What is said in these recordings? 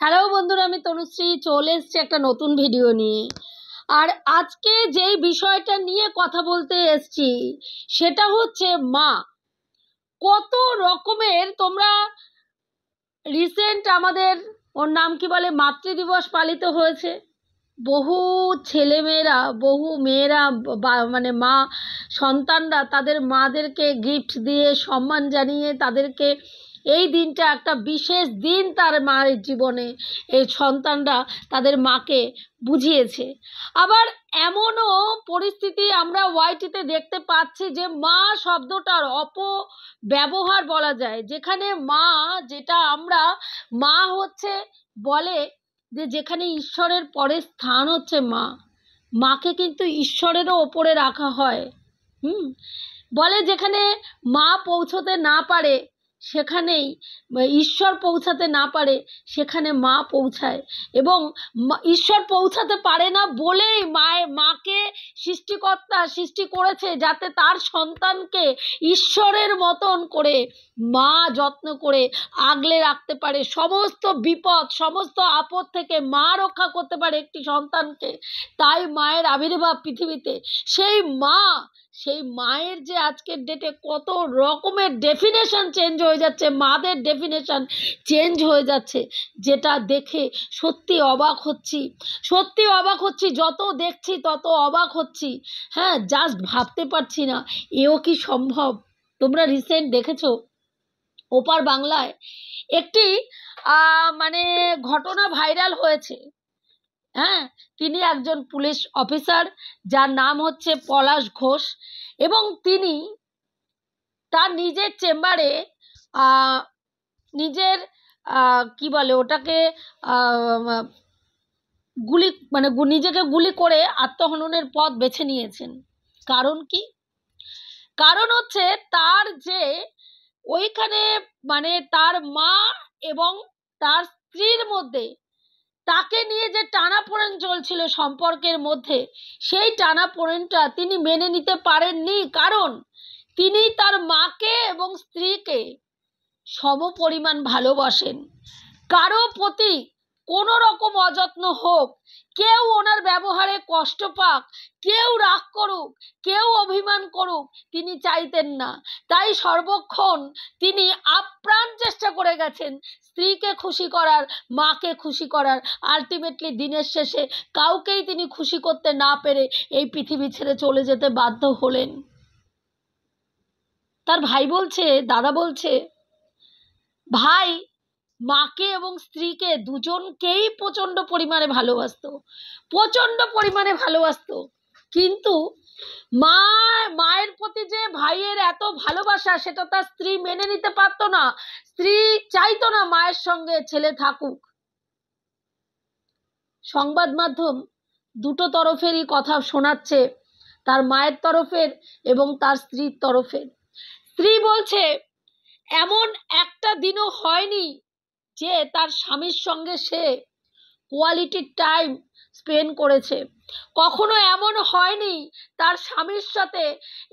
Hello বন্ধুরা, আমি তনুশ্রী চলে এসেছি একটা নতুন ভিডিও নিয়ে। আর আজকে যেই বিষয়টা নিয়ে কথা বলতে এসেছি সেটা হচ্ছে মা। কত রকমের তোমরা রিসেন্ট আমাদের ওর নাম কি বলে মাতৃদিবস পালিত হয়েছে। বহু ছেলেমেয়েরা, বহু মেয়েরা মানে মা সন্তানরা তাদের মাদেরকে গিফট দিয়ে সম্মান জানিয়ে তাদেরকে এই দিনটা একটা বিশেষ দিন তার মায়ের জীবনে এই সন্তানরা তাদের মাকে বুঝিয়েছে। আবার এমনও পরিস্থিতি আমরা ওয়াইটিতে দেখতে পাচ্ছি যে মা শব্দটার অপব্যবহার বলা যায়, যেখানে মা, যেটা আমরা মা হচ্ছে বলে যে যেখানে ঈশ্বরের পরের স্থান হচ্ছে মা, মাকে কিন্তু ঈশ্বরেরও ওপরে রাখা হয়। বলে যেখানে মা পৌঁছতে না পারে সেখানেই ঈশ্বর পৌঁছাতে না পারে, সেখানে মা পৌঁছায়। এবং ঈশ্বর পৌঁছাতে পারে না বলেই মাকে সৃষ্টিকর্তা সৃষ্টি করেছে যাতে তার সন্তানকে ঈশ্বরের মতন করে মা যত্ন করে আগলে রাখতে পারে, সমস্ত বিপদ সমস্ত আপদ থেকে মা রক্ষা করতে পারে একটি সন্তানকে। তাই মায়ের আবির্ভাব পৃথিবীতে। সেই মায়ের যে আজকের ডেটে কত রকমের ডেফিনেশন চেঞ্জ হয়ে যাচ্ছে, মাদের ডেফিনেশন চেঞ্জ হয়ে যাচ্ছে, যেটা দেখে সত্যি অবাক হচ্ছি। যত দেখছি তত অবাক হচ্ছি। হ্যাঁ, জাস্ট ভাবতে পারছি না এও কি সম্ভব। তোমরা রিসেন্ট দেখেছো ওপার বাংলায় একটি মানে ঘটনা ভাইরাল হয়েছে। হ্যাঁ, তিনি একজন পুলিশ অফিসার যার নাম হচ্ছে পলাশ ঘোষ, এবং তিনি তার নিজের চেম্বারে নিজের কি বলে ওটাকে গুলি মানে নিজেকে গুলি করে আত্মহননের পথ বেছে নিয়েছেন। কারণ কি? কারণ হচ্ছে তার যে ওইখানে মানে তার মা এবং তার স্ত্রীর মধ্যে তাকে নিয়ে যে টানাপোড়েন চলছিল সম্পর্কের মধ্যে, সেই টানাপোড়েনটা তিনি মেনে নিতে পারেননি। কারণ তিনি তার মাকে এবং স্ত্রীকে সমপরিমাণ ভালোবাসেন। কারো প্রতি কোনো রকম অযত্ন হোক, কেউ ওনার ব্যবহারে কষ্ট পাক, কেউ রাগ করুক, কেউ অভিমান করুক, তিনি চাইতেন না। তাই সর্বক্ষণ তিনি আপ্রাণ চেষ্টা করে গেছেন স্ত্রীকে খুশি করার, মাকে খুশি করার। আলটিমেটলি দিনের শেষে কাউকেই তিনি খুশি করতে না পেরে এই পৃথিবী ছেড়ে চলে যেতে বাধ্য হলেন। তার ভাই বলছে, দাদা বলছে, ভাই মাকে এবং স্ত্রীকে দুজনকেই প্রচণ্ড পরিমাণে ভালোবাসতো, কিন্তু মায়ের প্রতি যে ভাইয়ের এত ভালোবাসা সেটা তার স্ত্রী মেনে নিতে পারতো না। স্ত্রী চাইতো না মায়ের সঙ্গে ছেলে থাকুক। সংবাদ মাধ্যম দুটো তরফেরই কথা শোনাচ্ছে, তার মায়ের তরফের এবং তার স্ত্রীর তরফের। স্ত্রী বলছে এমন একটা দিনও হয়নি যে তার স্বামীর সঙ্গে সে কোয়ালিটি টাইম স্পেন্ড করেছে। কখনো এমন হয়নি তার স্বামীর সাথে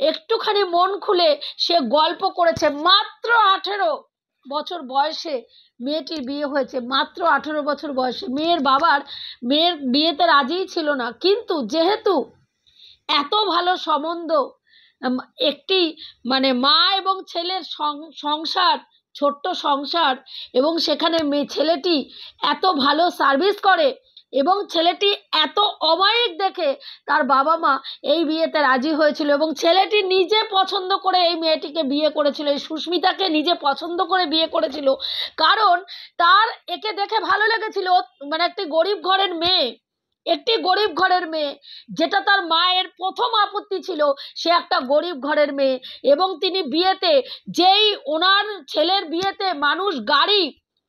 একটুখানি মন খুলে সে গল্প করেছে। মাত্র 18 বছর বয়সে মেয়েটির বিয়ে হয়েছে, মাত্র 18 বছর বয়সে। মেয়ের বিয়েতে রাজিই ছিল না, কিন্তু যেহেতু এত ভালো সম্বন্ধ, একটি মানে মা এবং ছেলের সংসার, ছোট্ট সংসার, এবং সেখানে ছেলেটি এত ভালো সার্ভিস করে এবং ছেলেটি এত অমায়িক দেখে তার বাবা মা এই বিয়েতে রাজি হয়েছিল। এবং ছেলেটি নিজে পছন্দ করে এই মেয়েটিকে বিয়ে করেছিল, এই সুস্মিতাকে নিজে পছন্দ করে বিয়ে করেছিল। কারণ তার একে দেখে ভালো লেগেছিল, মানে একটি গরিব ঘরের মেয়ে, যেটা তার মায়ের প্রথম আপত্তি ছিল, সে একটা গরিব ঘরের মেয়ে। এবং তিনি বিয়েতে, যেই ওনার ছেলের বিয়েতে মানুষ গাড়ি,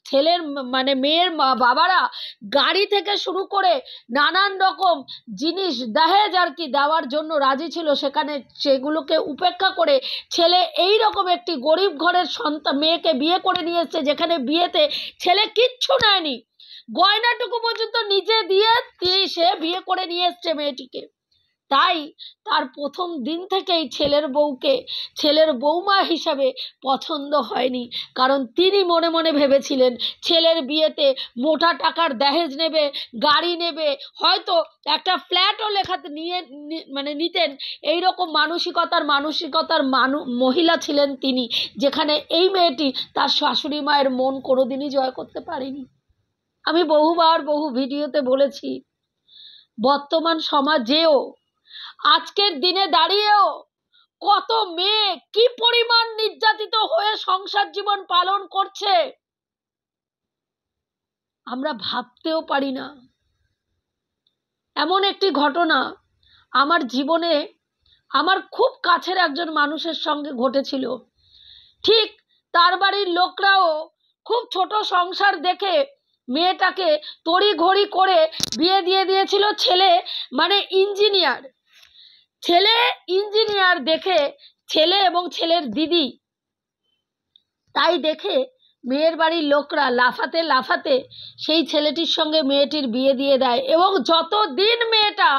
ছেলের মানে মেয়ের বাবারা গাড়ি থেকে শুরু করে নানান রকম জিনিস দহেজ আর কি দেওয়ার জন্য রাজি ছিল, সেখানে সেগুলোকে উপেক্ষা করে ছেলে এই রকম একটি গরিব ঘরের মেয়েকে বিয়ে করে নিয়ে এসেছে, যেখানে বিয়েতে ছেলে কিচ্ছু নেয়নি, গয়নাটুকু পর্যন্ত নিজে দিয়ে সে বিয়ে করে নিয়ে এসছে মেয়েটিকে। তাই তার প্রথম দিন থেকেই ছেলের বউকে ছেলের বৌমা হিসাবে পছন্দ হয়নি, কারণ তিনি মনে মনে ভেবেছিলেন ছেলের বিয়েতে মোটা টাকার দহেজ নেবে, গাড়ি নেবে, হয়তো একটা ফ্ল্যাটও লেখাতে নিতেন। এইরকম মানসিকতার মহিলা ছিলেন তিনি, যেখানে এই মেয়েটি তার শাশুড়ি মায়ের মন কোনোদিনই জয় করতে পারেনি। আমি বহুবার বহু ভিডিওতে বলেছি, বর্তমান সমাজেও আজকের দিনে দাঁড়িয়েও কত মেয়ে কি পরিমাণ নির্যাতিত হয়ে সংসার জীবন পালন করছে আমরা ভাবতেও পারি না। এমন একটি ঘটনা আমার জীবনে আমার খুব কাছের একজন মানুষের সঙ্গে ঘটেছিল। ঠিক তার বাড়ির লোকরাও খুব ছোট সংসার দেখে মেয়েটাকে তড়িঘড়ি করে বিয়ে দিয়ে দিয়েছিল। ছেলে ইঞ্জিনিয়ার, দেখে ছেলে এবং ছেলের দিদি, তাই দেখে মেয়ের বাড়ির লোকরা লাফাতে লাফাতে সেই ছেলেটির সঙ্গে মেয়েটির বিয়ে দিয়ে দেয়। এবং যতদিন মেয়েটা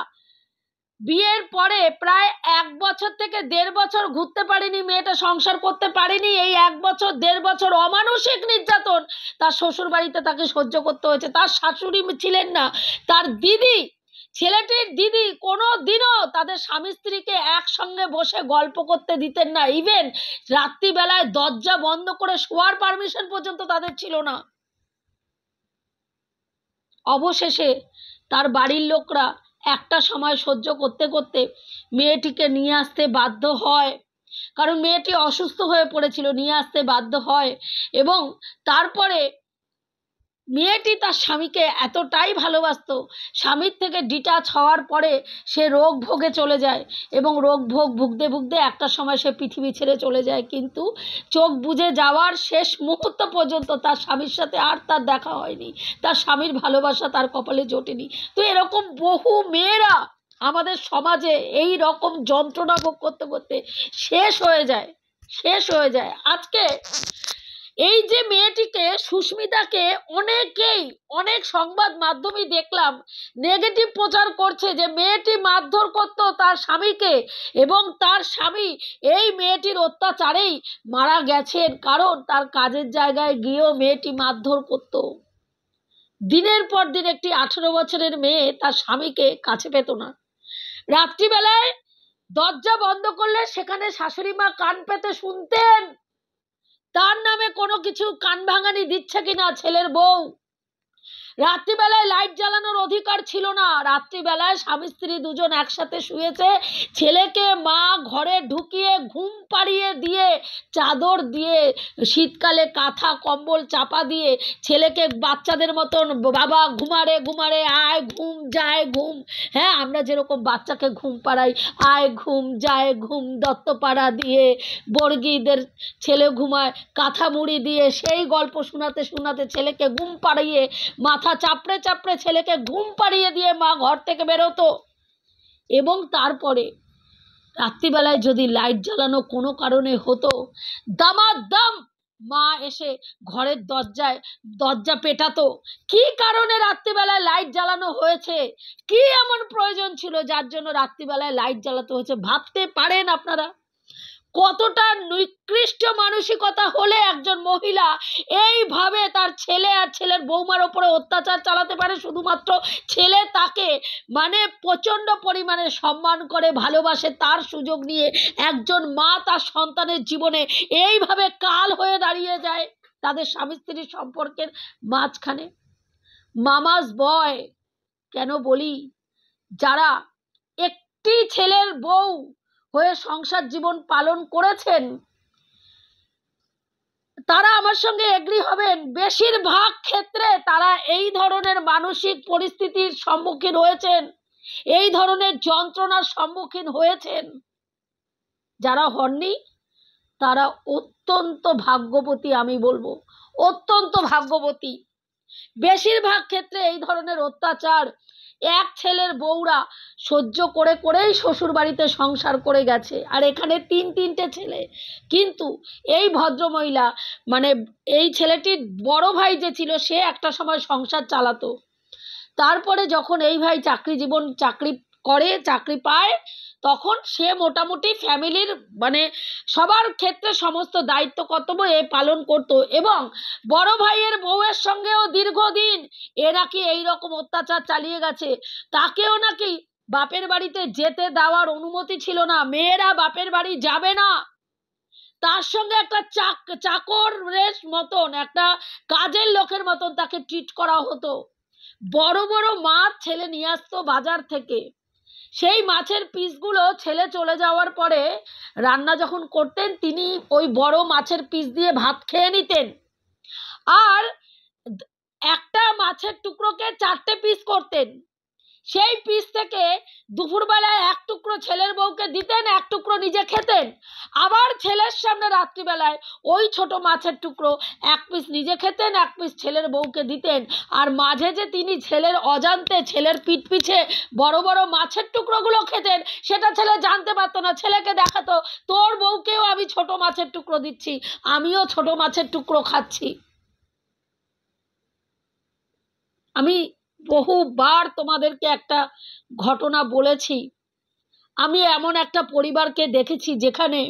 বিয়ের পরে প্রায় 1 বছর থেকে 1.5 বছর ঘুরতে পারেনি, মেয়েটা সংসার করতে পারেনি, এই 1 বছর 1.5 বছর অমানসিক নির্যাতন তার শ্বশুর বাড়িতে তাকে সহ্য করতে হয়েছে। তার শাশুড়ি ছিলেন না, তার দিদি, ছেলেটির দিদি কোনো দিনও তাদের স্বামী স্ত্রীকে একসঙ্গে বসে গল্প করতে দিতেন না। ইভেন রাত্রিবেলায় দরজা বন্ধ করে শোয়ার পারমিশন পর্যন্ত তাদের ছিল না। অবশেষে তার বাড়ির লোকরা একটা সময় সহ্য করতে করতে মেয়েটিকে নিয়ে আসতে বাধ্য হয়, কারণ মেয়েটি অসুস্থ হয়ে পড়েছিল, নিয়ে আসতে বাধ্য হয়। এবং তারপরে মেয়েটি তার স্বামীকে এতটাই ভালোবাসতো, স্বামীর থেকে ডিটাচ হওয়ার পরে সে রোগ ভোগে চলে যায় এবং রোগ ভোগ ভুগতে ভুগতে একটা সময় সে পৃথিবী ছেড়ে চলে যায়। কিন্তু চোখ বুজে যাওয়ার শেষ মুহূর্ত পর্যন্ত তার স্বামীর সাথে আর তার দেখা হয়নি, তার স্বামীর ভালোবাসা তার কপালে জোটেনি। তো এরকম বহু মেয়েরা আমাদের সমাজে এই রকম যন্ত্রণা ভোগ করতে করতে শেষ হয়ে যায়। আজকে এই যে মেয়েটিকে, সুস্মিতাকে, অনেক সংবাদ মাধ্যমে দেখলাম নেগেটিভ প্রচার করছে যে মেয়েটি মারধর করত তার স্বামীকে এবং তার স্বামী এই মেয়েটির অত্যাচারেই মারা গেছেন, কারণ তার কাজের জায়গায় গিয়েও মেয়েটি মারধর করত। দিনের পর দিন একটি 18 বছরের মেয়ে তার স্বামীকে কাছে পেত না। রাত্রিবেলায় দরজা বন্ধ করলে সেখানে শাশুড়ি মা কান পেতে শুনতেন তার নামে কোনো কিছু কান ভাঙানি দিচ্ছে কিনা ছেলের বউ। রাত্রিবেলায় লাইট জ্বালানোর অধিকার ছিল না। রাত্রিবেলায় স্বামী স্ত্রী দুজন একসাথে শুয়েছে, ছেলেকে মা ঘরে ঢুকিয়ে ঘুম পাড়িয়ে দিয়ে চাদর দিয়ে শীতকালে কাঁথা কম্বল চাপা দিয়ে ছেলেকে বাচ্চাদের মতন বাবা ঘুমারে ঘুমারে আয় ঘুম যায় ঘুম, হ্যাঁ আমরা যেরকম বাচ্চাকে ঘুম পাড়াই আয় ঘুম যায় ঘুম দত্তপাড়া দিয়ে, বর্গীদের ছেলে ঘুমায় কাঁথা মুড়ি দিয়ে, সেই গল্প শোনাতে শোনাতে ছেলেকে ঘুম পাড়িয়ে মাথা চাপড়ে চাপড়ে ছেলেকে ঘুম পাড়িয়ে দিয়ে মা ঘর থেকে বেরোতো। এবং তারপরে রাত্রিবেলায় যদি লাইট জ্বালানো কোনো কারণে হতো, দামাদাম মা এসে ঘরের দরজা পেটাতো। কি কারণে রাত্রিবেলায় লাইট জ্বালানো হয়েছে, কি এমন প্রয়োজন ছিল যার জন্য রাত্রিবেলায় লাইট জ্বালাতে হয়েছে? ভাবতে পারেন আপনারা কতটা নিকৃষ্ট মানসিকতা হলে একজন মহিলা এইভাবে তার ছেলে আর ছেলের বৌমার ওপরে অত্যাচার চালাতে পারে? শুধুমাত্র ছেলে তাকে প্রচণ্ড পরিমাণে সম্মান করে ভালোবাসে, তার সুযোগ নিয়ে একজন মা তার সন্তানের জীবনে এইভাবে কাল হয়ে দাঁড়িয়ে যায় তাদের স্বামী স্ত্রীর সম্পর্কের মাঝখানে। মামাস বয় কেন বলি, যারা একটি ছেলের বউ হয়ে সংসার জীবন পালন করেছেন তারা আমার সঙ্গে এগ্রি হবেন, বেশিরভাগ ক্ষেত্রে তারা এই ধরনের মানসিক পরিস্থিতির সম্মুখীন হয়েছেন, এই ধরনের যন্ত্রণার সম্মুখীন হয়েছেন। যারা হননি তারা অত্যন্ত ভাগ্যবতী, আমি বলবো অত্যন্ত ভাগ্যবতী। বেশিরভাগ ক্ষেত্রে এই ধরনের অত্যাচার এক ছেলের বউরা সহ্য করে করেই শ্বশুর বাড়িতে সংসার করে গেছে, আর এখানে 3-3টে ছেলে। কিন্তু এই ভদ্রমহিলা এই ছেলেটির বড় ভাই যে ছিল সে একটা সময় সংসার চালাতো, তারপরে যখন এই ভাই চাকরি করে, চাকরি পায়, তখন সে মোটামুটি ফ্যামিলির মানে সবার ক্ষেত্রে সমস্ত দায়িত্ব কর্তব্য এ পালন করত। এবং বড় ভাইয়ের বউয়ের সঙ্গেও দীর্ঘদিন এ নাকি এইরকম অত্যাচার চালিয়ে গেছে। তাকেও নাকি বাপের বাড়িতে যেতে দেওয়ার অনুমতি ছিল না, মেয়েরা বাপের বাড়ি যাবে না। তার সঙ্গে একটা চাকরের মতন, একটা কাজের লোকের মতন তাকে ট্রিট করা হতো। বড় বড় মাছ ছেলে নিয়ে আসতো বাজার থেকে, সেই মাছের পিসগুলো ছেলে চলে যাওয়ার পরে রান্না যখন করতেন তিনি ওই বড় মাছের পিস দিয়ে ভাত খেয়ে নিতেন। আর একটা মাছের টুকরোকে 4টে পিস করতেন। সেই পিস থেকে দুপুরবেলায় 1 টুকরো ছেলের বউকে দিতেন, 1 টুকরো নিজে খেতেন। আবার ছেলের সামনে রাত্রিবেলায় ওই ছোট মাছের টুকরো 1 পিস নিজে খেতেন, 1 পিস ছেলের বউকে দিতেন। আর মাঝে যে তিনি ছেলের অজান্তে ছেলের পিঠ পিছে বড় বড় মাছের টুকরোগুলো খেতেন, সেটা ছেলে জানতে পারতো না। ছেলেকে দেখাতো, তোর বউকেও আমি ছোট মাছের টুকরো দিচ্ছি, আমিও ছোট মাছের টুকরো খাচ্ছি। আমি বহুবার তোমাদেরকে একটা ঘটনা বলেছি। আমি এমন একটা পরিবারকে দেখেছি যেখানে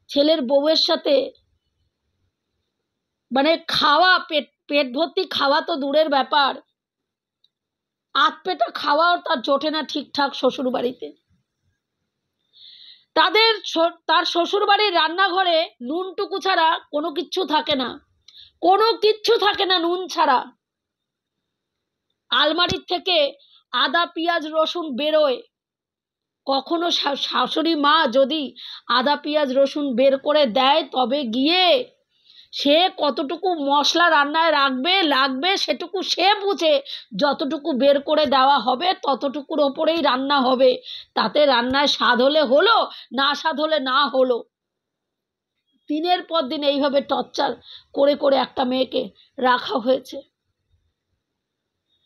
ছেলের বউয়ের সাথে মানে খাওয়া, পেট ভর্তি খাওয়া তো দূরের ব্যাপার, আধপেটা খাওয়াও তার জোটে না ঠিকঠাক শ্বশুর বাড়িতে। তার শ্বশুর বাড়ির রান্নাঘরে নুনটুকু ছাড়া কোনো কিচ্ছু থাকে না, কোনো কিচ্ছু থাকে না নুন ছাড়া। আলমারির থেকে আদা পেঁয়াজ রসুন বেরোয়, কখনো শাশুড়ি মা যদি আদা পেঁয়াজ রসুন বের করে দেয় তবে গিয়ে সে কতটুকু মশলা রান্নায় লাগবে সেটুকু সে বুঝে, যতটুকু বের করে দেওয়া হবে ততটুকুর ওপরেই রান্না হবে। তাতে রান্নায় স্বাদ হলে হলো, না স্বাদ হলে না হলো। দিনের পর দিন এইভাবে টর্চার করে করে একটা মেয়েকে রাখা হয়েছে।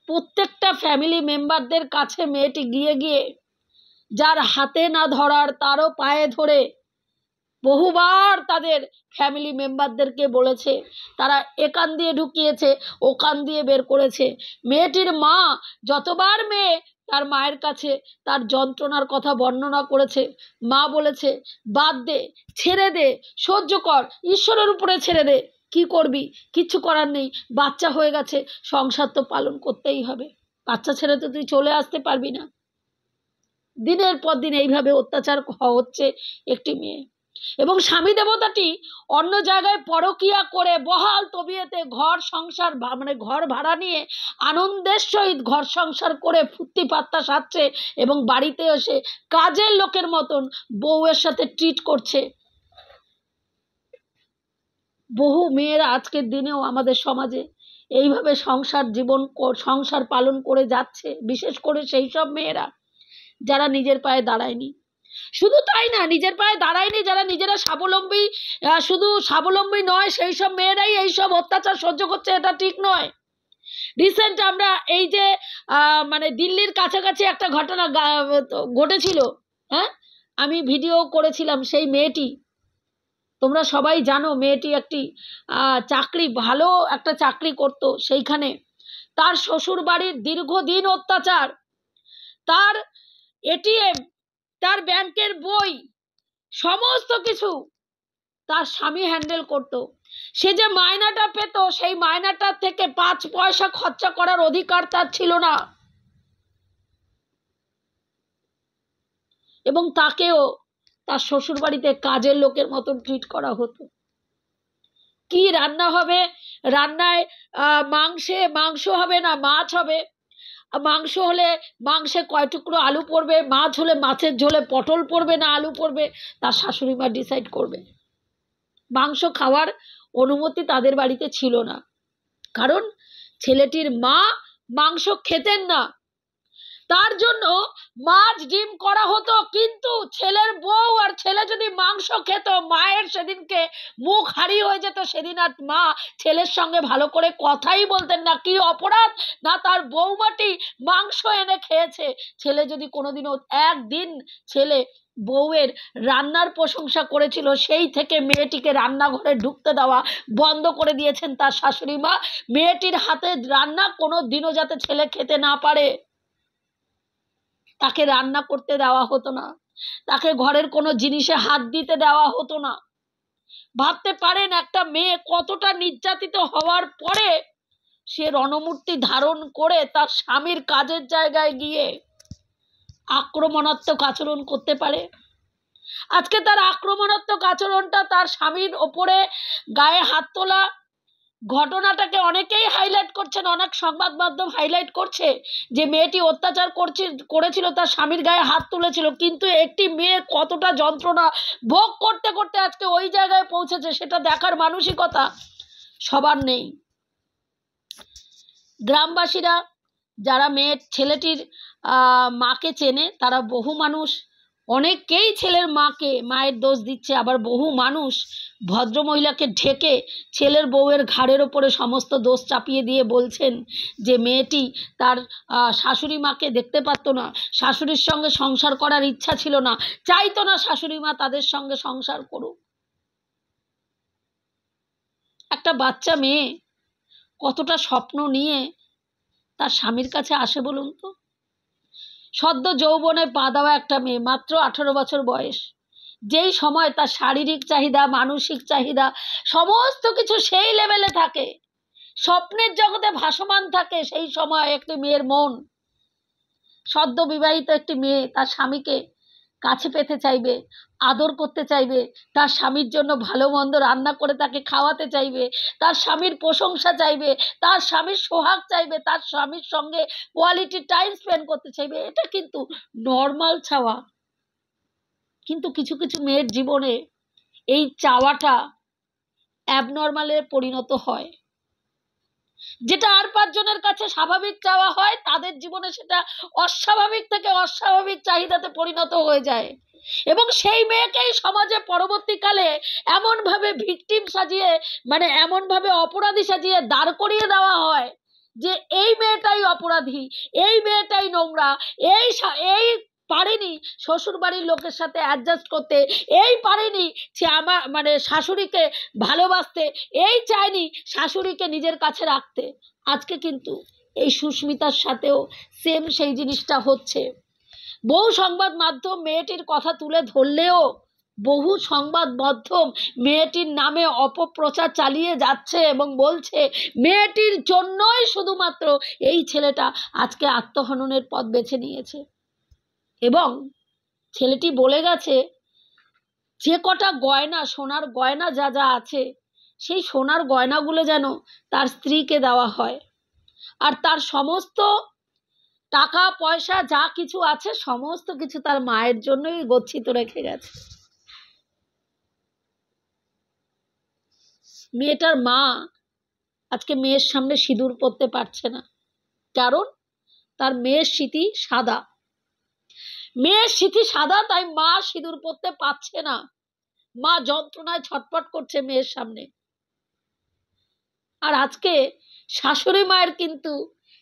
প্রত্যেকটা ফ্যামিলি মেম্বারদের কাছে মেয়েটি গিয়ে গিয়ে যার হাতে না ধরার তারও পায়ে ধরে বহুবার তাদের ফ্যামিলি মেম্বারদেরকে বলেছে। তারা একান দিয়ে ঢুকিয়েছে, ওকান দিয়ে বের করেছে। মেয়েটির মা যতবার মেয়ে তার মায়ের কাছে তার যন্ত্রণার কথা বর্ণনা করেছে, মা বলেছে বাদ দে, ছেড়ে দে, সহ্য কর, ঈশ্বরের উপরে ছেড়ে দে, কি করবি, কিচ্ছু করার নেই, বাচ্চা হয়ে গেছে, সংসার তো পালন করতেই হবে, বাচ্চা ছেড়ে তো তুই চলে আসতে পারবি না। দিনের পর দিন এইভাবে অত্যাচার হচ্ছে একটি মেয়ে। এবং স্বামী দেবতাটি অন্য জায়গায় পরকিয়া করে বহাল তবিয়েতে ঘর সংসার মানে ঘর ভাড়া নিয়ে আনন্দের সহিত ঘর সংসার করে ফুর্তি পাত্তা সাজছে, এবং বাড়িতে এসে কাজের লোকের মতন বউয়ের সাথে ট্রিট করছে। বহু মেয়েরা আজকের দিনেও আমাদের সমাজে এইভাবে সংসার পালন করে যাচ্ছে, বিশেষ করে সেই সব মেয়েরা যারা নিজের পায়ে দাঁড়ায়নি। শুধু তাই না, নিজের পায়ে দাঁড়ায়নি যারা নিজেরা স্বাবলম্বী, শুধু স্বাবলম্বী নয়, সেই সব মেয়েরাই এইসব অত্যাচার সহ্য করছে, এটা ঠিক নয়। রিসেন্ট আমরা এই যে মানে দিল্লির কাছাকাছি একটা ঘটনা ঘটেছিল, হ্যাঁ, আমি ভিডিও করেছিলাম। সেই মেয়েটি, তোমরা সবাই জানো, মেয়েটি একটি ভালো একটা চাকরি করত। সেইখানে তার শ্বশুর বাড়ির দীর্ঘদিন অত্যাচার, তার এটিএম, তার ব্যাংকের বই, সমস্ত কিছু তার স্বামী হ্যান্ডেল করত। সে যে মায়নাটা পেত, সেই মায়নাটার থেকে 5 পয়সা খরচা করার অধিকার তার ছিল না। এবং তাকেও তার শ্বশুর বাড়িতে কাজের লোকের মতন ট্রিট করা হতো। কি রান্না হবে, রান্নায় মাংস হবে না মাছ হবে, মাংস হলে মাংসে কয় টুকরো আলু পড়বে, মাছ হলে মাছের ঝোলে পটল পড়বে না আলু পড়বে, তার শাশুড়ি মা ডিসাইড করবে। মাংস খাওয়ার অনুমতি তাদের বাড়িতে ছিল না, কারণ ছেলেটির মা মাংস খেতেন না। তার জন্য মাছ ডিম করা হতো, কিন্তু ছেলের বউ আর ছেলে যদি মাংস খেত, মায়ের সেদিনকে মুখ হারিয়ে হয়ে যেত। সেদিন আর মা ছেলের সঙ্গে ভালো করে কথাই বলতেন না। কি অপরাধ না তার বউমাটি মাংস এনে খেয়েছে। ছেলে যদি কোনোদিনও একদিন ছেলে বউয়ের রান্নার প্রশংসা করেছিল, সেই থেকে মেয়েটিকে রান্নাঘরে ঢুকতে দেওয়া বন্ধ করে দিয়েছেন তার শাশুড়ি মা। মেয়েটির হাতে রান্না কোনো দিনও যাতে ছেলে খেতে না পারে। তাকে রান্না করতে দেওয়া হতো না, তাকে ঘরের কোনো জিনিসে হাত দিতে দেওয়া হতো না। ভাবতে পারেন একটা মেয়ে কতটা নির্যাতিত হওয়ার পরে সে রণমূর্তি ধারণ করে তার স্বামীর কাজের জায়গায় গিয়ে আক্রমণাত্মক আচরণ করতে পারে। আজকে তার আক্রমণাত্মক আচরণটা, তার স্বামীর ওপরে গায়ে হাত তোলা ঘটনাটাকে অনেকেই হাইলাইট করছেন, অনেক সংবাদ মাধ্যম হাইলাইট করছে যে মেয়েটি অত্যাচার করেছিল, তার স্বামীর গায়ে হাত তুলেছিল। কিন্তু একটি মেয়ে কতটা যন্ত্রণা ভোগ করতে করতে আজকে ওই জায়গায় পৌঁছেছে সেটা দেখার মানসিকতা সবার নেই। গ্রামবাসীরা যারা ছেলেটির মাকে চেনে, তারা বহু মানুষ, অনেকেই ছেলের মায়ের দোষ দিচ্ছে, আবার বহু মানুষ ভদ্রমহিলাকে ঢেকে ছেলের বউয়ের ঘাড়ের ওপরে সমস্ত দোষ চাপিয়ে দিয়ে বলছেন যে মেয়েটি তার শাশুড়ি মাকে দেখতে পারত না, শাশুড়ির সঙ্গে সংসার করার ইচ্ছা ছিল না, চাইতো না শাশুড়ি মা তাদের সঙ্গে সংসার করুক। একটা বাচ্চা মেয়ে কতটা স্বপ্ন নিয়ে তার স্বামীর কাছে আসে বলুন তো। সদ্য যৌবনে পা দেওয়া একটা মেয়ে, মাত্র 18 বছর বয়স, যেই সময় তার শারীরিক চাহিদা, মানসিক চাহিদা সমস্ত কিছু সেই লেভেলে থাকে, স্বপ্নের জগতে ভাসমান থাকে, সেই সময় একটি মেয়ের মন, সদ্য বিবাহিত একটি মেয়ে তার স্বামীকে কাছে পেতে চাইবে, আদর করতে চাইবে, তার স্বামীর জন্য ভালো মন্দ রান্না করে তাকে খাওয়াতে চাইবে, তার স্বামীর প্রশংসা চাইবে, তার স্বামীর সোহাগ চাইবে, তার স্বামীর সঙ্গে কোয়ালিটি টাইম স্পেন্ড করতে চাইবে। এটা কিন্তু নর্মাল চাওয়া। কিন্তু কিছু কিছু মেয়ের জীবনে এই চাওয়াটা অ্যাবনর্মালে পরিণত হয়। যেটা আর 5 জনের কাছে স্বাভাবিক চাওয়া হয়, তাদের জীবনে সেটা অস্বাভাবিক থেকে অস্বাভাবিক চাহিদাতে পরিণত হয়ে যায়। এবং সেই মেয়েকেই সমাজে পরবর্তীকালে এমনভাবে ভিকটিম সাজিয়ে, মানে এমনভাবে অপরাধী সাজিয়ে দাঁড় করিয়ে দেওয়া হয় যে এই মেয়েটাই অপরাধী, এই মেয়েটাই নোংরা, এই পারেনি শ্বশুর বাড়ির লোকের সাথে অ্যাডজাস্ট করতে, এই পারেনি সে আমার শাশুড়িকে ভালোবাসতে, এই চায়নি শাশুড়িকে নিজের কাছে রাখতে। আজকে কিন্তু এই সুস্মিতার সাথেও সেম সেই জিনিসটা হচ্ছে। বহু সংবাদ মাধ্যম মেয়েটির কথা তুলে ধরলেও বহু সংবাদ মাধ্যম মেয়েটির নামে অপপ্রচার চালিয়ে যাচ্ছে এবং বলছে মেয়েটির জন্যই শুধুমাত্র এই ছেলেটা আজকে আত্মহননের পথ বেছে নিয়েছে। এবং ছেলেটি বলে গেছে যে কটা গয়না, সোনার গয়না যা যা আছে, সেই সোনার গয়নাগুলো যেন তার স্ত্রীকে দেওয়া হয়, আর তার সমস্ত টাকা পয়সা যা কিছু আছে সমস্ত কিছু তার মায়ের জন্যই গচ্ছিত রেখে গেছে। মেয়েটার মা আজকে মেয়ের সামনে সিঁদুর পরতে পারছে না, কারণ তার মেয়ের স্মৃতি সাদা। মেয়ের স্মৃতি সাদা, তাই মা সিঁদুর পরতে পারছে না। মা যন্ত্রণায় ছটফট করছে মেয়ের সামনে। আর আজকে শাশুড়ি মায়ের কিন্তু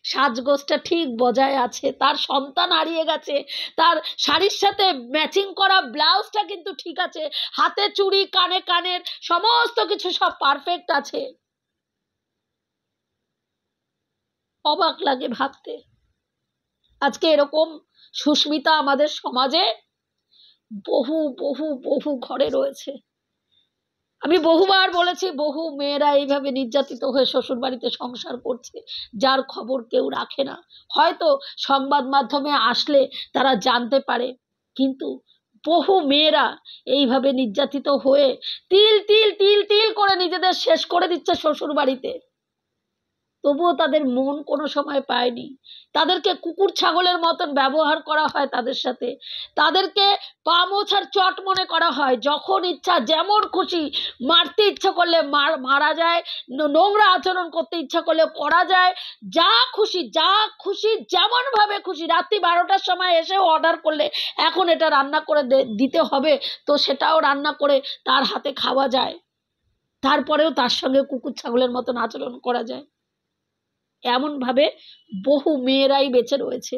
সাজগোজটা ঠিক বজায় আছে, তার সন্তান হারিয়ে গেছে, তার শাড়ির সাথে ম্যাচিং করা ব্লাউজটা কিন্তু ঠিক আছে, হাতে চুড়ি, কানের সমস্ত কিছু সব পারফেক্ট আছে। অবাক লাগে ভাবতে, আজকে এরকম সুস্মিতা আমাদের সমাজে বহু বহু বহু ঘরে রয়েছে। আমি বহুবার বলেছি, বহু মেয়েরা এইভাবে নির্যাতিত হয়ে শ্বশুর বাড়িতে সংসার করছে, যার খবর কেউ রাখে না। হয়তো সংবাদ মাধ্যমে আসলে তারা জানতে পারে, কিন্তু বহু মেয়েরা এইভাবে নির্যাতিত হয়ে তিল তিল তিল তিল করে নিজেদের শেষ করে দিচ্ছে শ্বশুর বাড়িতে। তবুও তাদের মন কোনো সময় পায়নি। তাদেরকে কুকুর ছাগলের মতন ব্যবহার করা হয় তাদের সাথে, তাদেরকে পা মোছার চট মনে করা হয়। যখন ইচ্ছা, যেমন খুশি মারতে ইচ্ছা করলে মারা যায়, নোংরা আচরণ করতে ইচ্ছা করলে করা যায়, যা খুশি যেমনভাবে খুশি। রাত্রি 12টার সময় এসেও অর্ডার করলে এখন এটা রান্না করে দিতে হবে, তো সেটাও রান্না করে তার হাতে খাওয়া যায়। তারপরেও তার সঙ্গে কুকুর ছাগলের মতন আচরণ করা যায়। এমনভাবে বহু মেয়েরাই বেঁচে রয়েছে,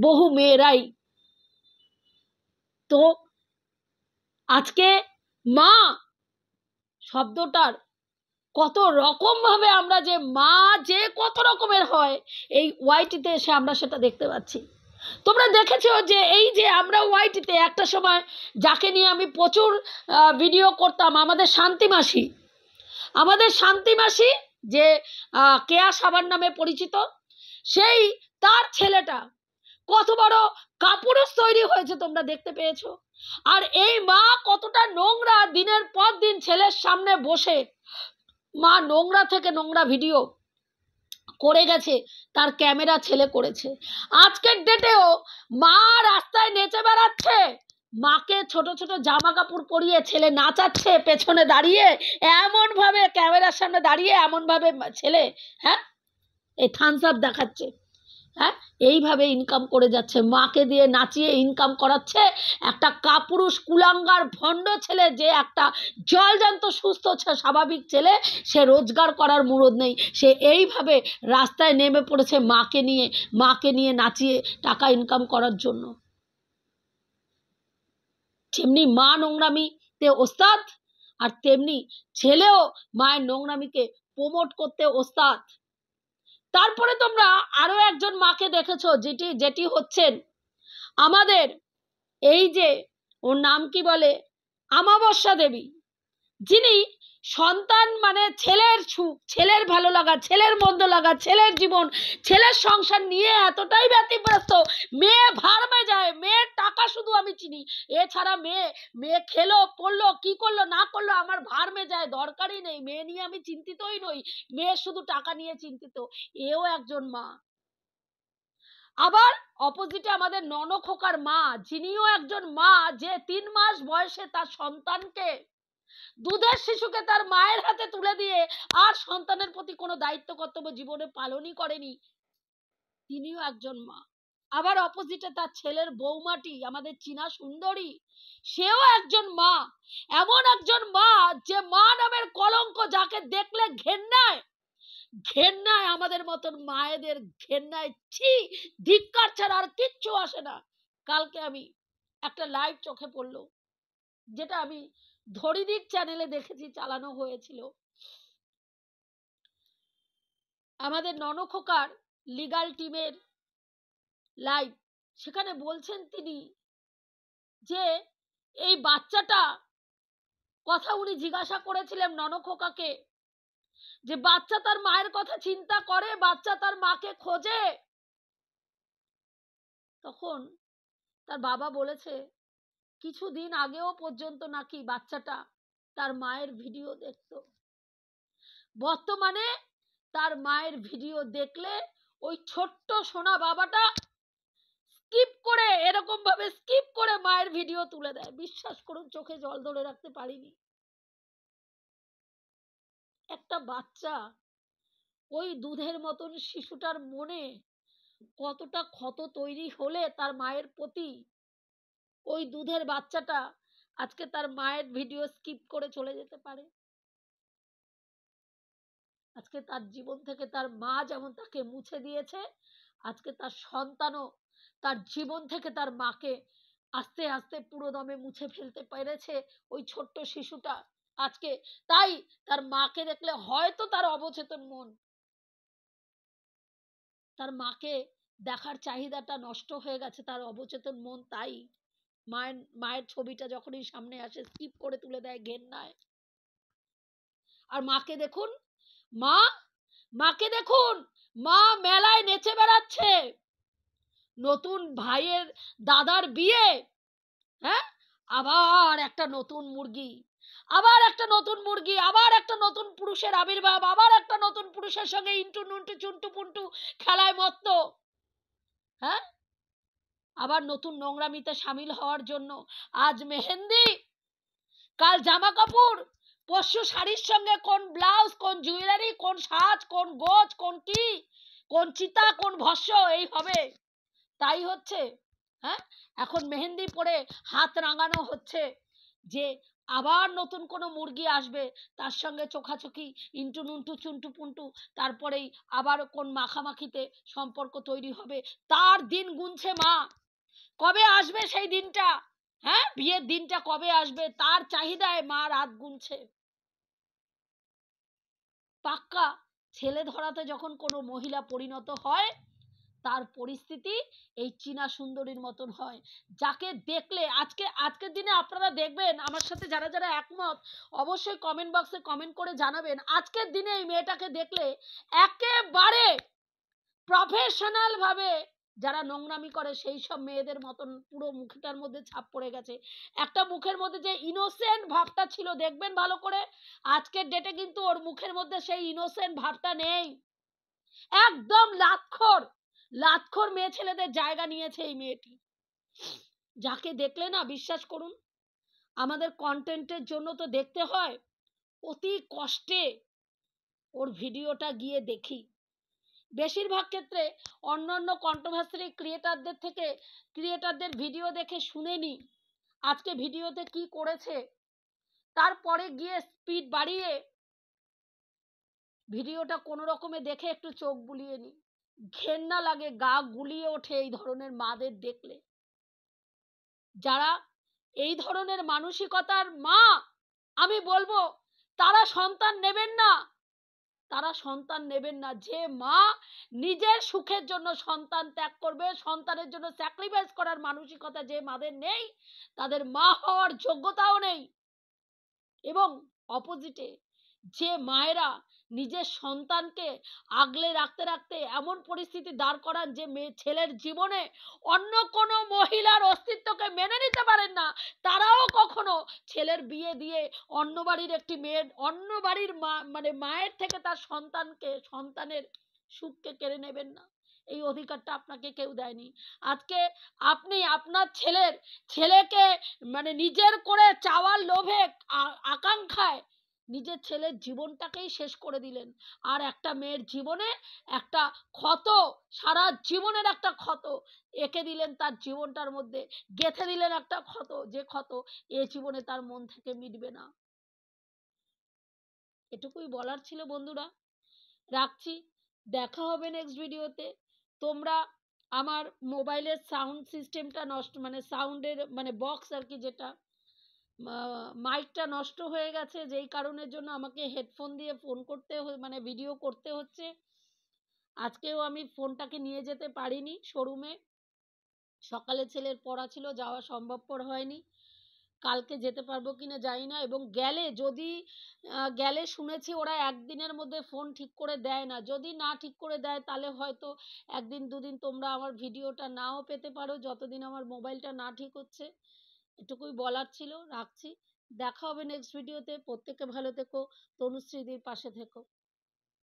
বহু মেয়েরাই। তো আজকে মা শব্দটার কত রকম ভাবে আমরা যে মা যে কত রকমের হয়, এই ওয়াইটিতে এসে আমরা সেটা দেখতে পাচ্ছি। তোমরা দেখেছো যে এই যে আমরা ওয়াইটিতে একটা সময় যাকে নিয়ে আমি প্রচুর ভিডিও করতাম, আমাদের শান্তি মাসি যে কেয়া সাবান নামে পরিচিত, সেই তার ছেলেটা কত বড় কাপুরুষ তৈরি হয়েছে তোমরা দেখতে পেয়েছো। আর এই মা কতটা নোংরা, দিনের পর দিন ছেলের সামনে বসে মা নোংরা থেকে নোংরা ভিডিও করে গেছে, তার ক্যামেরা ছেলে করেছে। আজকের ডেটেও মা রাস্তায় নেচে বেড়াচ্ছে, মাকে ছোট ছোট জামা কাপড় পরিয়ে ছেলে নাচাচ্ছে পেছনে দাঁড়িয়ে, এমন ভাবে ক্যামেরার সামনে দাঁড়িয়ে এমন ভাবে ছেলে, হ্যাঁ, এই থামস আপ দেখাচ্ছে, হ্যাঁ, এইভাবে ইনকাম করে যাচ্ছে, মাকে দিয়ে নাচিয়ে ইনকাম করাচ্ছে। একটা কাপুরুষ কুলাঙ্গার ভণ্ড ছেলে, যে একটা জলজান্ত সুস্থ স্বাভাবিক ছেলে, সে রোজগার করার মুরদ নেই, সে এইভাবে রাস্তায় নেমে পড়েছে মাকে নিয়ে নাচিয়ে টাকা ইনকাম করার জন্য। যেমনি মা নোংরামিতে ওস্তাদ, আর তেমনি ছেলেও মায়ের নোংরামিকে প্রমোট করতে ওস্তাদ। তারপরে তোমরা আরো একজন মাকে দেখেছো, যেটি হচ্ছেন আমাদের এই যে, ওর নাম কি বলে, আমাবস্যা দেবী, যিনি সন্তান মানে ছেলের সুখ, ছেলের ভালো লাগা, ছেলের মন্দ লাগা, ছেলের জীবন, ছেলের সংসার নিয়ে এতটাই ব্যতিব্যস্ত, মেয়ে ভাড়মে যায়, মেয়ের টাকা শুধু আমি চিনি, এছাড়া মেয়ে খেলো পড়লো কি করলো না করলো আমার ভাড়মে যায়, দরকারই নেই, মেয়ে নিয়ে আমি চিন্তিতই নই, মেয়ে শুধু টাকা নিয়ে চিন্তিত। এও একজন মা। আবার অপোজিটে আমাদের ননখোকার মা, যিনিও একজন মা, যে 3 মাস বয়সে তার সন্তানকে, দুধের শিশুকে তার মায়ের হাতে তুলে দিয়ে আর সন্তানের প্রতি কোনো দায়িত্ব কর্তব্য জীবনে পালনই করেনি, তিনিও একজন মা। আবার অপোজিটে তার ছেলের বৌমাটি, আমাদের চীনা সুন্দরী, সেও একজন মা। এমন একজন মা যে মা নামের কলঙ্ক, যাকে দেখলে ঘেন্নায় আমাদের মতন মায়েদের ঘেন্নায় ছি ধিক্কার ছাড়া আর কিচ্ছু আসে না। কালকে আমি একটা লাইভ চোখে পড়লো, যেটা আমি ধরিদির চ্যানেলে দেখেছি, চালানো হয়েছিল, আমাদের ননখোকার লিগাল টিমের লাইভ। সেখানে বলছেন তিনি যে এই বাচ্চাটা কথা উনি জিজ্ঞাসা করেছিলেন ননখোকাকে, যে বাচ্চা তার মায়ের কথা চিন্তা করে, বাচ্চা তার মাকে খোঁজে। তখন তার বাবা বলেছে কিছুদিন আগেও পর্যন্ত নাকি বাচ্চাটা তার মায়ের ভিডিও দেখত। বর্তমানে তার মায়ের ভিডিও দেখলে ওই ছোট্ট সোনা বাবাটা এরকম ভাবে স্কিপ করে মায়ের ভিডিও তুলে দেয়। বিশ্বাস করুন, চোখে জল ধরে রাখতে পারিনি। একটা বাচ্চা, ওই দুধের মতন শিশুটার মনে কতটা ক্ষত তৈরি হলে তার মায়ের প্রতি, ওই দুধের বাচ্চাটা আজকে তার মায়ের ভিডিও স্কিপ করে চলে যেতে পারে। আজকে তার জীবন থেকে তার মা যেমন তাকে মুছে দিয়েছে, আজকে তার সন্তানও তার জীবন থেকে তার মাকে আস্তে আস্তে পুরোদমে মুছে ফেলতে পেরেছে ওই ছোট্ট শিশুটা আজকে। তাই তার মাকে দেখলে হয়তো তার অবচেতন মন, তার মাকে দেখার চাহিদাটা নষ্ট হয়ে গেছে, তার অবচেতন মন, তাই মায়ের ছবিটা যখনই সামনে আসে স্কিপ করে তুলে দেয় ঘেন্নায়। আর মাকে দেখুন, মা মেলায় নেচে বেড়াচ্ছে, নতুন ভাইয়ের দাদার বিয়ে, হ্যাঁ, আবার একটা নতুন মুরগি, আবার একটা নতুন পুরুষের আবির্ভাব, আবার একটা নতুন পুরুষের সঙ্গে ইন্টু নুন্টু চুন্টু পুন্টু খেলায় মত্ত, হ্যাঁ, আবার নতুন নোংরামিতে সামিল হওয়ার জন্য আজ মেহেন্দি, কাল জামা কাপড়, পরশু শাড়ির সঙ্গে কোন ব্লাউজ, কোন জুয়েলারি, কোন সাজ, কোন গোজ, কোন কি, কোন চিতা, কোন ভস্য, এই হবে। তাই হচ্ছে, হ্যাঁ, এখন মেহেন্দি পরে হাত রাঙানো হচ্ছে যে আবার নতুন কোনো মুরগি আসবে, তার সঙ্গে চোখাচোখি ইন্টু নুন্টু চুন্টু পুন্টু, তারপরেই আবার কোন মাখামাখিতে সম্পর্ক তৈরি হবে। তার দিন গুনছে মা, কবে আসবে সেই দিনটা, হ্যাঁ, বিয়ের দিনটা কবে আসবে, তার চাহিদায় মা রাত গুনছে। পাক্কা ছেলে ধরাতে যখন কোনো মহিলা পরিণত হয়, তার পরিস্থিতি এই চীনা সুন্দরীর মতন হয়, যাকে দেখলে আজকের দিনে আপনারা দেখবেন, আমার সাথে যারা যারা একমত অবশ্যই কমেন্ট বক্সে কমেন্ট করে জানাবেন। আজকের দিনে এই মেয়েটাকে দেখলে একেবারে প্রফেশনাল ভাবে যারা নোংরামি করে সেই সব মেয়েদের মতন পুরো মুখটার মধ্যে ছাপ পড়ে গেছে। একটা মুখের মধ্যে যে ইনোসেন্ট ভাবটা ছিল, দেখবেন ভালো করে, আজকের ডেটে কিন্তু ওর মুখের মধ্যে সেই ইনোসেন্ট ভাবটা নেই। একদম লাতখোর মেয়ে ছেলেদের জায়গা নিয়েছে এই মেয়েটি, যাকে দেখলে না বিশ্বাস করুন, আমাদের কন্টেন্টের জন্য তো দেখতে হয়, অতি কষ্টে ওর ভিডিওটা গিয়ে দেখি। বেশিরভাগ ক্ষেত্রে অন্যান্য কন্ট্রোভার্সি ক্রিয়েটারদের ভিডিও দেখে শুনে নি আজকে ভিডিওতে কি করেছে, তারপরে গিয়ে স্পিড বাড়িয়ে ভিডিওটা কোনো রকমে দেখে একটু চোখ বুলিয়ে নি। ঘেন্না লাগে, গা গুলিয়ে ওঠে এই ধরনের মাদের দেখলে। যারা এই ধরনের মানসিকতার মা, আমি বলবো তারা সন্তান নেবেন না, তারা সন্তান নেবেন না। যে মা নিজের সুখের জন্য সন্তান ত্যাগ করবে, সন্তানের জন্য স্যাক্রিফাইস করার মানসিকতা যে মাদের নেই, তাদের মা হওয়ার যোগ্যতাও নেই। এবং অপোজিটে যে মায়েরা নিজের সন্তানকে আগলে রাখতে রাখতে এমন পরিস্থিতি দাঁড় করান যে ছেলের জীবনে অন্য কোনো মহিলার অস্তিত্বকে মেনে নিতে পারেন না, তারাও কখনো ছেলের বিয়ে দিয়ে অন্য বাড়ির একটি মেয়ের, অন্য বাড়ির মায়ের থেকে তার সন্তানের সুখকে কেড়ে নেবেন না। এই অধিকারটা আপনাকে কেউ দেয়নি। আজকে আপনি আপনার ছেলেকে নিজের করে চাওয়ার লোভে, আকাঙ্ক্ষায় নিজের ছেলের জীবনটাকেই শেষ করে দিলেন। আর একটা মেয়ের জীবনে একটা ক্ষত, সারা জীবনের একটা ক্ষত এঁকে দিলেন, তার জীবনটার মধ্যে গেঁথে দিলেন একটা ক্ষত, যে ক্ষত এ জীবনে তার মন থেকে মিটবে না। এটুকুই বলার ছিল বন্ধুরা, রাখছি। দেখা হবে নেক্সট ভিডিওতে। তোমরা আমার মোবাইলের সাউন্ড সিস্টেমটা নষ্ট, সাউন্ডের বক্স আর কি, যেটা মাইকটা নষ্ট হয়ে গেছে, যেই কারণের জন্য আমাকে হেডফোন দিয়ে ফোন করতে ভিডিও করতে হচ্ছে। আজকেও আমি ফোনটাকে নিয়ে যেতে পারিনি শোরুমে, সকালে ছেলের পড়া ছিল, যাওয়া সম্ভবপর হয়নি। কালকে যেতে পারবো কিনা জানি না। এবং গেলে শুনেছি ওরা একদিনের মধ্যে ফোন ঠিক করে দেয় না। যদি না ঠিক করে দেয় তাহলে হয়তো একদিন দুদিন তোমরা আমার ভিডিওটা নাও পেতে পারো, যতদিন আমার মোবাইলটা না ঠিক হচ্ছে। এটুকুই বলার ছিল, রাখছি। দেখা হবে নেক্সট ভিডিওতে। প্রত্যেকে ভালো থেকো, তনুশ্রীদির পাশে থেকো।